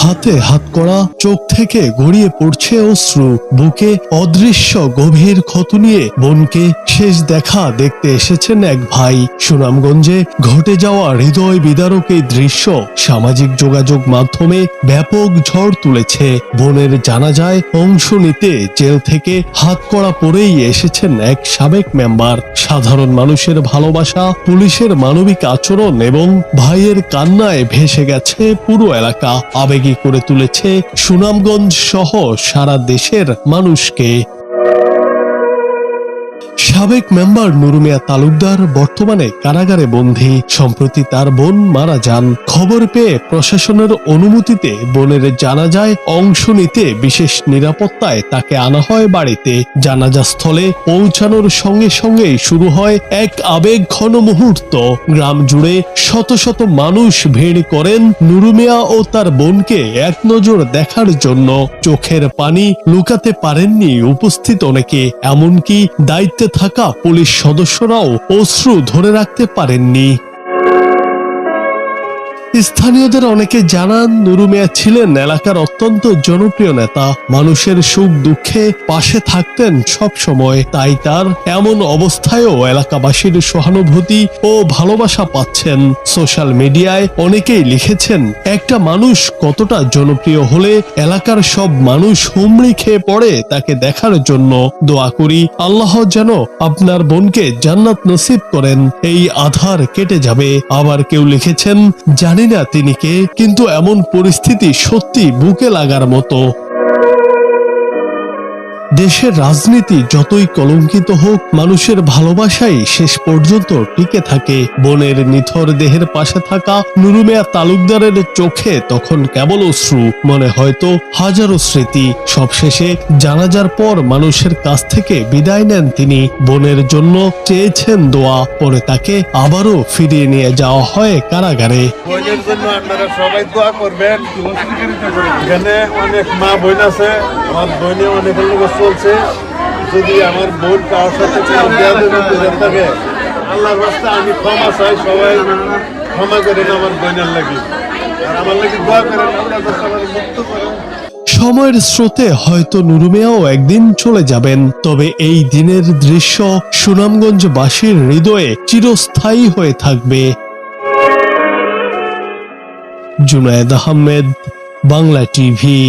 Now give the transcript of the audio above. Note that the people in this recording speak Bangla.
হাতে হাত করা, চোখ থেকে গড়িয়ে পড়ছে অশ্রু, বুকে অদৃশ্য গভীর ক্ষত নিয়ে বোনকে শেষ দেখা দেখতে এসেছেন এক ভাই। সুনামগঞ্জে ঘটে যাওয়া হৃদয় বিদারক এই দৃশ্য সামাজিক যোগাযোগ মাধ্যমে ব্যাপক ঝড় তুলেছে। বোনের জানাজায় অংশ নিতে জেল থেকে হাত করা পরেই এসেছেন এক সাবেক মেম্বার। সাধারণ মানুষের ভালোবাসা, পুলিশের মানবিক আচরণ এবং ভাইয়ের কান্নায় ভেসে গেছে পুরো এলাকা, আবেগী করে তুলেছে সুনামগঞ্জ সহ সারা দেশের মানুষকে। সাবেক মেম্বার নুরু মিয়া তালুকদার বর্তমানে কারাগারে বন্দী। সম্প্রতি তার বোন মারা যান। খবর পেয়ে প্রশাসনের অনুমতিতে বোনের জানাজায় অংশ নিতে বিশেষ নিরাপত্তায় তাকে আনা হয় বাড়িতে। জানাজা স্থলে পৌঁছানোর সঙ্গে সঙ্গেই শুরু হয় এক আবেগঘন মুহূর্ত। গ্রাম জুড়ে শত শত মানুষ ভিড় করেন নুরু মিয়া ও তার বোনকে এক নজর দেখার জন্য। চোখের পানি লুকাতে পারেননি উপস্থিত অনেকে, এমনকি দায়িত্বে থাকা পুলিশ সদস্যরাও অশ্রু ধরে রাখতে পারেননি। স্থানীয়দের অনেকে জানান, নুরু মিয়া ছিলেন এলাকার অত্যন্ত জনপ্রিয় নেতা। মানুষের সুখ দুঃখে পাশে থাকতেন সব সময়। তাই তার এমন অবস্থায়ও এলাকাবাসীর সহানুভূতি ও ভালোবাসা পাচ্ছেন। সোশ্যাল মিডিয়ায় অনেকেই লিখেছেন, একটা মানুষ কতটা জনপ্রিয় হলে এলাকার সব মানুষ হুমড়ি খেয়ে পড়ে তাকে দেখার জন্য। দোয়া করি আল্লাহ যেন আপনার বোনকে জান্নাত নসিব করেন, এই আধার কেটে যাবে। আবার কেউ লিখেছেন, জানি না তিনি কে, কিন্তু এমন পরিস্থিতি সত্যি বুকে লাগার মতো। দেশের রাজনীতি যতই কলঙ্কিত হোক, মানুষের ভালোবাসাই শেষ পর্যন্ত টিকে থাকে। বোনের নিথর দেহের পাশে থাকা নুরু মিয়া তালুকদারের চোখে তখন কেবল অশ্রু, মনে হয়তো হাজারো স্মৃতি। সবশেষে জানাজার পর মানুষের কাছ থেকে বিদায় নেন তিনি। বোনের জন্য চেয়েছেন দোয়া, পরে তাকে আবারও ফিরিয়ে নিয়ে যাওয়া হয় কারাগারে। বোনের জন্য আপনারা সবাই দোয়া করবেন। এখানে অনেক মা বোন আছে, আমার বোনে অনেক লোক চলছে। যদি আমার বোন কারোর সাথে থাকে, আল্লাহর রাস্তায় আমি ক্ষমা চাই, সবাই ক্ষমা করেন আমার বোনের লাগি, আর আমার লাগি দোয়া করেন, আল্লাহ সবাই মুক্ত করেন। সময়ের স্রোতে হয়তো নুরু মিয়াও একদিন চলে যাবেন, তবে এই দিনের দৃশ্য সুনামগঞ্জবাসীর হৃদয়ে চিরস্থায়ী হয়ে থাকবে। জুনায়েদ আহমেদ, বাংলা টিভি।